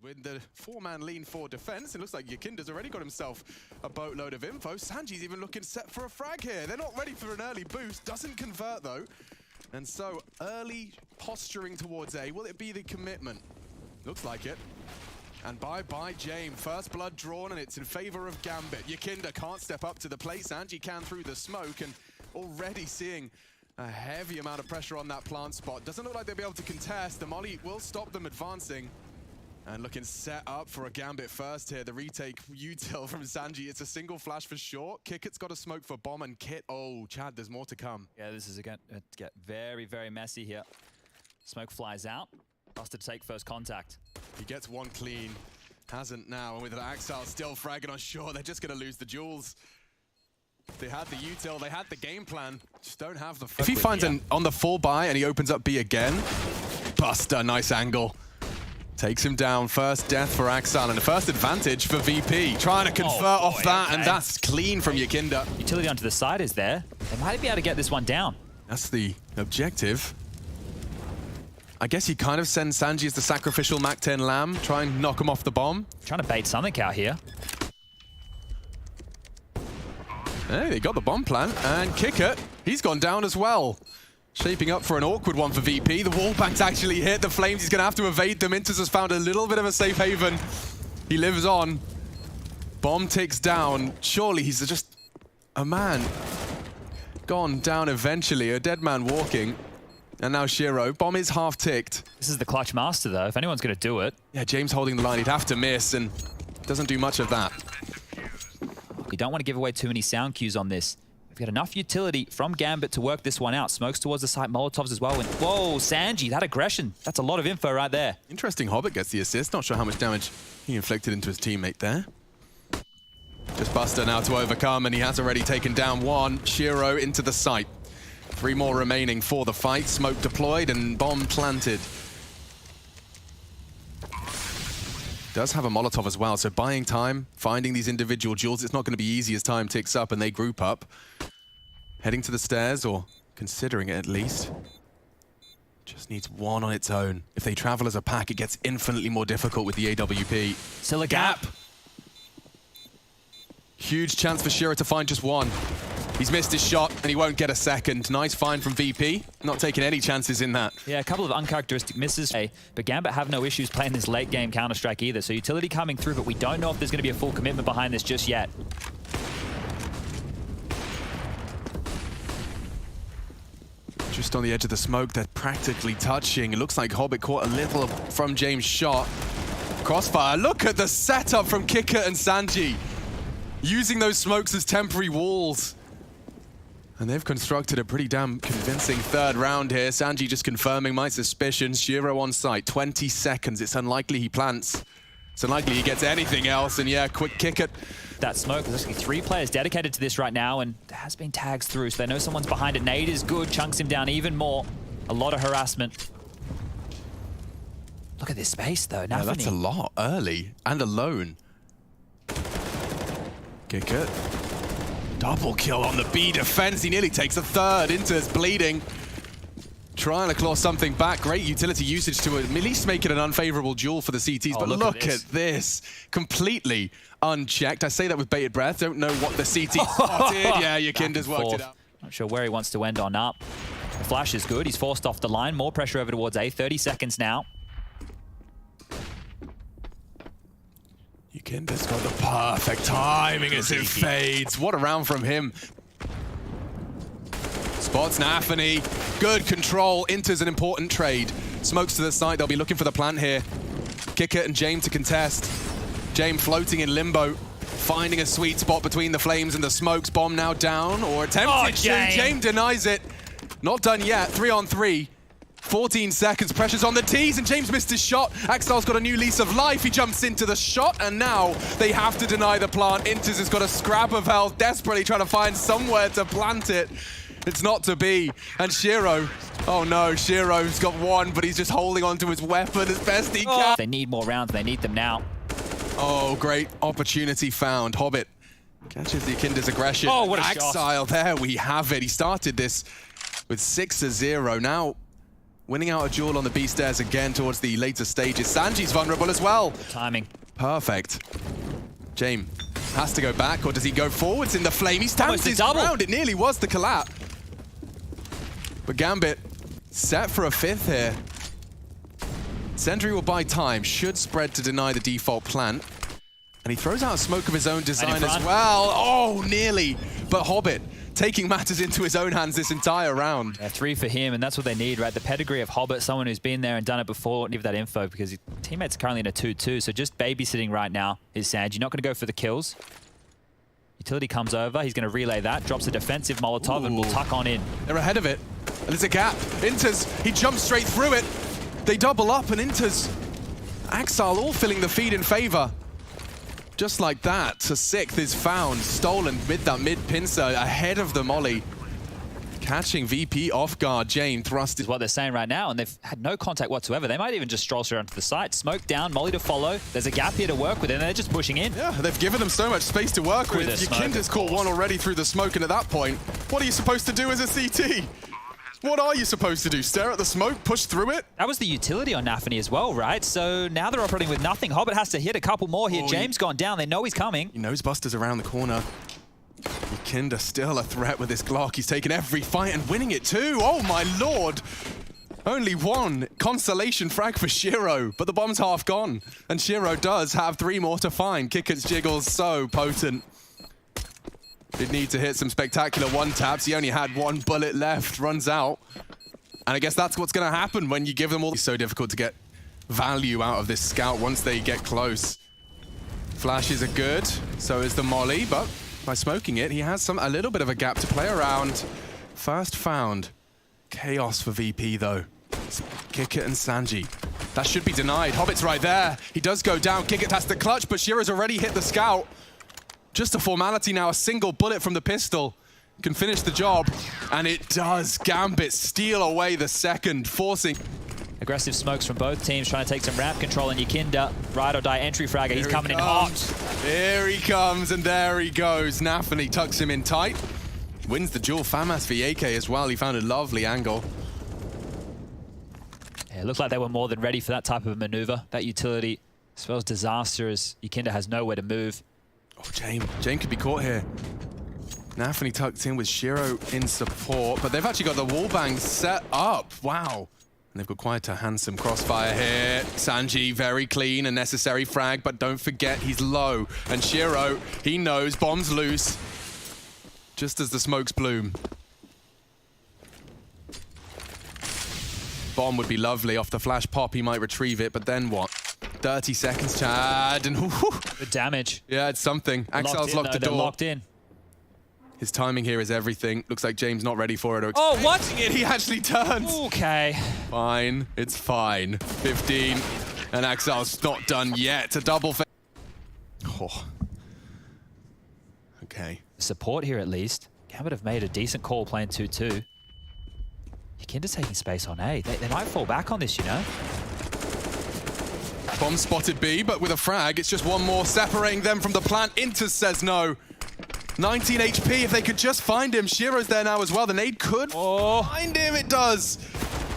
With the four-man lean for defense, it looks like Yakinda's already got himself a boatload of info. Sanji's even looking set for a frag here. They're not ready for an early boost. Doesn't convert though. And so early posturing towards A. Will it be the commitment? Looks like it. And bye-bye James. First blood drawn and it's in favor of Gambit. Yakinda can't step up to the plate. Sanji can through the smoke and already seeing a heavy amount of pressure on that plant spot. Doesn't look like they'll be able to contest. The molly will stop them advancing. And looking set up for a Gambit first here. The retake util from Sanji. It's a single flash for short. Kickit's got a smoke for bomb and Kit. Oh, Chad, there's more to come. Yeah, this is going to get very, very messy here. Smoke flies out. Buster to take first contact. He gets one clean. Hasn't now. And with an Axile still fragging on short, they're just going to lose the jewels. They had the util, they had the game plan. Just don't have the... If he finds an on the full buy and he opens up B again, Buster, nice angle. Takes him down. First death for Axile and the first advantage for VP. Trying to convert off that, and that's clean from Yakinda. Utility onto the side is there. They might be able to get this one down. That's the objective. I guess he kind of sends Sanji as the sacrificial Mach 10 lamb. Try and knock him off the bomb. Trying to bait something out here. Hey, they got the bomb plant, and Kikit, he's gone down as well. Shaping up for an awkward one for VP. The wall bank's actually hit the flames. He's going to have to evade them. Intus has found a little bit of a safe haven. He lives on. Bomb ticks down. Surely he's just a man. Gone down eventually. A dead man walking. And now Shiro. Bomb is half ticked. This is the clutch master though. If anyone's going to do it. Yeah, James holding the line. He'd have to miss and doesn't do much of that. You don't want to give away too many sound cues on this. We've got enough utility from Gambit to work this one out. Smokes towards the site, Molotovs as well. And whoa, Sanji, that aggression. That's a lot of info right there. Interesting, Hobbit gets the assist. Not sure how much damage he inflicted into his teammate there. Just Buster now to overcome, and he has already taken down one. Shiro into the site. 3 more remaining for the fight. Smoke deployed and bomb planted. Does have a Molotov as well, so buying time, finding these individual jewels. It's not going to be easy as time ticks up and they group up. Heading to the stairs, or considering it at least. Just needs one on its own. If they travel as a pack, it gets infinitely more difficult with the AWP. Still a gap. Huge chance for Shiro to find just one. He's missed his shot, and he won't get a second. Nice find from VP. Not taking any chances in that. Yeah, a couple of uncharacteristic misses. But Gambit have no issues playing this late-game Counter-Strike either. So utility coming through, but we don't know if there's going to be a full commitment behind this just yet. Just on the edge of the smoke, they're practically touching. It looks like Hobbit caught a little from James' shot. Crossfire. Look at the setup from Kikit and Sanji. Using those smokes as temporary walls. And they've constructed a pretty damn convincing third round here. Sanji just confirming my suspicions. Shiro on site, 20 seconds. It's unlikely he plants. It's unlikely he gets anything else. And yeah, quick kick it. That smoke, there's actually 3 players dedicated to this right now, and there has been tags through, so they know someone's behind it. Nade is good, chunks him down even more. A lot of harassment. Look at this space though, Navi. Yeah, that's a lot early and alone. Kick it. Double kill on the B defense. He nearly takes a third. Into his bleeding. Trying to claw something back. Great utility usage to at least make it an unfavorable duel for the CTs. But look at this. Completely unchecked. I say that with bated breath. Don't know what the CT spotted. Yeah, Yakinda's worked it out. Not sure where he wants to end on up. The flash is good. He's forced off the line. More pressure over towards A. 30 seconds now. Yakinda's got the perfect timing as it fades. What a round from him. Spots Na'Vi. Good control. Enters an important trade. Smokes to the side. They'll be looking for the plant here. Kikit and James to contest. James floating in limbo. Finding a sweet spot between the flames and the smokes. Bomb now down, or attempted to. James denies it. Not done yet. 3 on 3. 14 seconds, pressure's on the T's, and James missed his shot. Axile's got a new lease of life. He jumps into the shot, and now they have to deny the plant. Intus has got a scrap of health, desperately trying to find somewhere to plant it. It's not to be. And Shiro, oh no, Shiro's got one, but he's just holding onto his weapon as best he can. They need more rounds, they need them now. Oh, great opportunity found. Hobbit catches the Yakinda's aggression. Oh, what a shot. Axile, there we have it. He started this with 6-0. Now, Winning out a duel on the B stairs again towards the later stages. Sanji's vulnerable as well. Timing. Perfect. James has to go back, or does he go forwards in the flame? He stands his double. ground. It nearly was the collapse. But Gambit set for a fifth here. Sentry will buy time, should spread to deny the default plant. And he throws out a smoke of his own design as well. Oh, nearly. But Hobbit taking matters into his own hands this entire round. Yeah, 3 for him, and that's what they need, right? The pedigree of Hobbit, someone who's been there and done it before, give that info because his teammate's currently in a 2-2, so just babysitting right now is Sanji. Not going to go for the kills. Utility comes over, he's going to relay that, drops a defensive Molotov, and will tuck on in. They're ahead of it. And there's a gap. Inters, he jumps straight through it. They double up, and Inters, Axal all filling the feed in favor. Just like that, to 6th is found, stolen with that mid-pincer ahead of the molly. Catching VP off guard, Jane thrust Is what they're saying right now, and they've had no contact whatsoever. They might even just stroll straight onto the site, smoke down, molly to follow. There's a gap here to work with, and they're just pushing in. Yeah, they've given them so much space to work with. Your Kinder's caught one already through the smoke, and at that point, what are you supposed to do as a CT? What are you supposed to do? Stare at the smoke, push through it? That was the utility on Na'Vi as well, right? So now they're operating with nothing. Hobbit has to hit a couple more here. James gone down. They know he's coming. He knows Buster's around the corner. Kinder still a threat with his Glock. He's taken every fight and winning it too. Oh my lord. Only one consolation frag for Shiro, but the bomb's half gone. And Shiro does have 3 more to find. Kicker's jiggles so potent. Did need to hit some spectacular one-taps. He only had 1 bullet left, runs out. And I guess that's what's going to happen when you give them all. It's so difficult to get value out of this scout once they get close. Flashes are good, so is the molly, but by smoking it, he has a little bit of a gap to play around. First found. Chaos for VP though. Kickit and Sanji. That should be denied. Hobbit's right there. He does go down. Kickit has to clutch, but Shiro's already hit the scout. Just a formality now, a single bullet from the pistol can finish the job, and it does. Gambit steal away the second, forcing... Aggressive smokes from both teams, trying to take some ramp control, and Yakinda, ride or die entry fragger. He's coming in hot. Here he comes, and there he goes. Na'Vi tucks him in tight. Wins the duel. Famas for AK as well. He found a lovely angle. Yeah, it looked like they were more than ready for that type of maneuver. That utility spells disaster as Yakinda has nowhere to move. Oh, James could be caught here. Na'Vi tucked in with Shiro in support, but they've actually got the wallbang set up. Wow. And they've got quite a handsome crossfire here. Sanji, very clean, a necessary frag, but don't forget he's low. And Shiro, he knows, bomb's loose. Just as the smokes bloom. Bomb would be lovely. Off the flash pop, he might retrieve it, but then what? 30 seconds, Chad, and the damage. Yeah, it's something. Axel's locked the door. They're locked in. His timing here is everything. Looks like James not ready for it. Oh, what? He actually turns. Okay. Fine. It's fine. 15. And Axel's not done yet. A double. Oh. Okay. Support here at least. Gambit have made a decent call playing 2-2. Yakinda's taking space on A. They might fall back on this, you know? Bomb spotted B, but with a frag, it's just one more separating them from the plant. Inter says no. 19 HP, if they could just find him. Shiro's there now as well. The nade could find him, it does.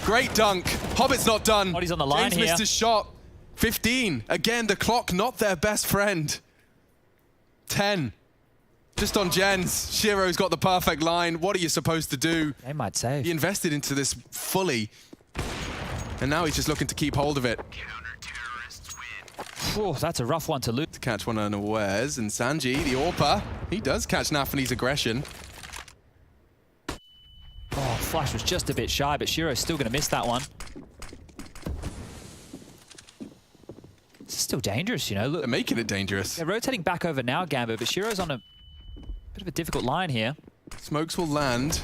Great dunk. Hobbit's not done. Body's on the line James here. missed his shot. 15. Again, the clock not their best friend. 10. Just on Jens. Shiro's got the perfect line. What are you supposed to do? They might save. He invested into this fully. And now he's just looking to keep hold of it. Oh, that's a rough one to lose. To catch one unawares, and Sanji, the AWPer, he does catch Na'Vi's aggression. Oh, Flash was just a bit shy, but Shiro's still going to miss that one. This is still dangerous, you know. Look, They're making it dangerous. they're rotating back over now, Gambit, but Shiro's on a bit of a difficult line here. Smokes will land.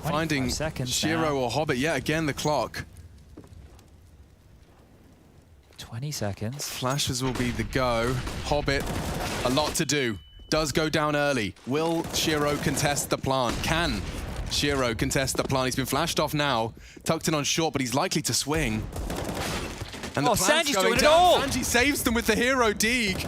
Finding Shiro now. or Hobbit. Yeah, again, the clock. 20 seconds. Flashes will be the go. Hobbit, a lot to do. Does go down early. Will Shiro contest the plant? Can Shiro contest the plant? He's been flashed off now. Tucked in on short, but he's likely to swing. And the plant's Sanji's going doing it down. all! Sanji saves them with the hero Deeg.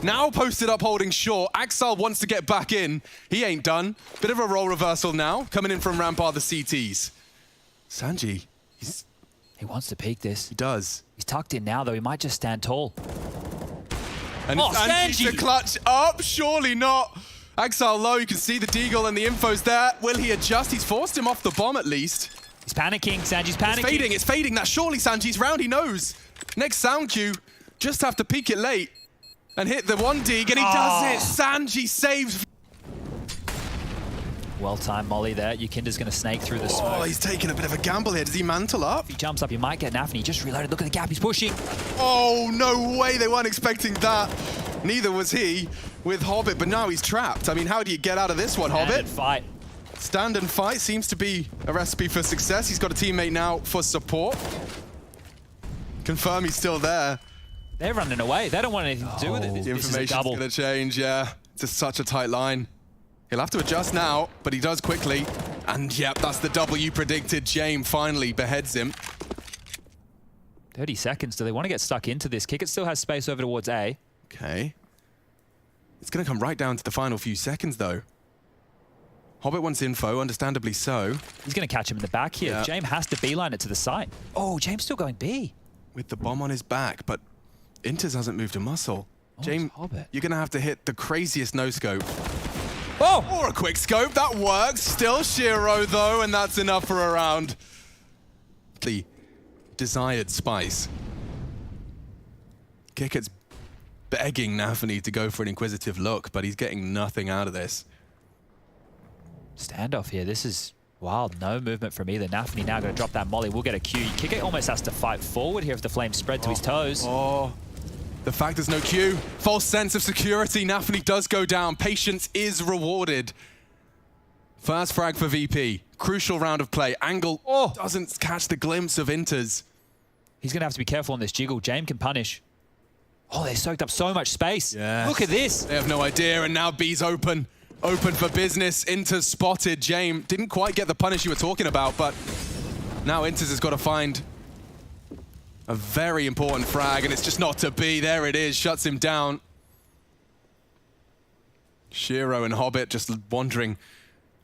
Now posted up holding short. Axel wants to get back in. He ain't done. Bit of a role reversal now. Coming in from ramp are the CTs. Sanji, He wants to peek this. he does. He's tucked in now, though. He might just stand tall. And Oh, Sanji's Sanji! the clutch up, surely not. Exile low, you can see the deagle and the info's there. Will he adjust? He's forced him off the bomb at least. He's panicking. Sanji's panicking. It's fading. That's surely Sanji's round, he knows. Next sound cue, just have to peek it late and hit the one dig, and he does it. Sanji saves. Well-timed molly there. Yukinda's going to snake through the smoke. Oh, he's taking a bit of a gamble here. Does he mantle up? If he jumps up, he might get Na'Vi. He just reloaded. Look at the gap. He's pushing. Oh, no way. They weren't expecting that. Neither was he with Hobbit, but now he's trapped. I mean, how do you get out of this one, Hobbit? Fight. Stand and fight seems to be a recipe for success. He's got a teammate now for support. Confirm he's still there. They're running away. They don't want anything to do with it. The This is a information's double. going to change, yeah. It's just such a tight line. He'll have to adjust now, but he does quickly. And yep, that's the double you predicted. Jame finally beheads him. 30 seconds. Do they want to get stuck into this? Kick it still has space over towards A. Okay. It's going to come right down to the final few seconds, though. Hobbit wants info, understandably so. He's going to catch him in the back here. Yeah. James has to beeline it to the site. Oh, James still going B. With the bomb on his back, but Inters hasn't moved a muscle. James, Hobbit. you're going to have to hit the craziest no-scope. Oh! Or a quick scope, that works. Still Shiro, though, and that's enough for a round. The desired spice. Kicker's begging Na'Vi to go for an inquisitive look, but he's getting nothing out of this. Standoff here. This is wild. No movement from either. Na'Vi now going to drop that molly. We'll get a Q. Kick it almost has to fight forward here if the flames spread to his toes. Oh, the fact there's no Q. False sense of security. Na'Vi does go down. Patience is rewarded. First frag for VP. Crucial round of play. Angle doesn't catch the glimpse of Inters. He's going to have to be careful on this jiggle. Jame can punish. Oh, they soaked up so much space. Yes. Look at this. They have no idea, and now B's open. Open for business. Inters spotted. Jame didn't quite get the punish you were talking about, but now Inters has got to find a very important frag, and it's just not to be. There it is. Shuts him down. Shiro and Hobbit just wondering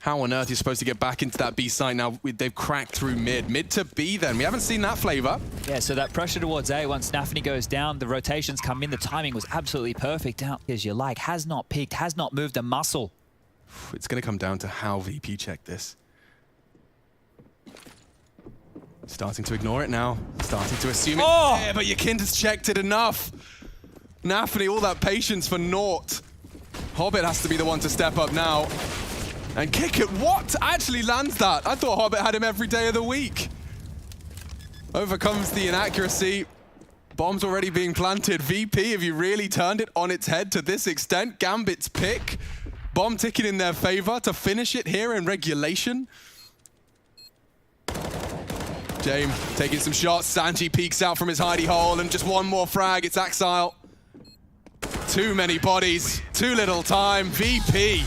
how on earth you're supposed to get back into that B site now. They've cracked through mid. Mid to B then. We haven't seen that flavor. Yeah, so that pressure towards A, once Na'Vi goes down, the rotations come in. The timing was absolutely perfect. Out as you like. Has not peaked, has not moved a muscle. It's going to come down to how VP check this. Starting to ignore it now. Starting to assume it's there, but Yukinda's checked it enough. Na'Vi, all that patience for naught. Hobbit has to be the one to step up now. And kick it. What actually lands that? I thought Hobbit had him every day of the week. Overcomes the inaccuracy. Bomb's already being planted. VP, have you really turned it on its head to this extent? Gambit's pick. Bomb ticking in their favor to finish it here in regulation. Jame taking some shots. Sanji peeks out from his hidey hole, and just one more frag. It's Exile. Too many bodies, too little time. VP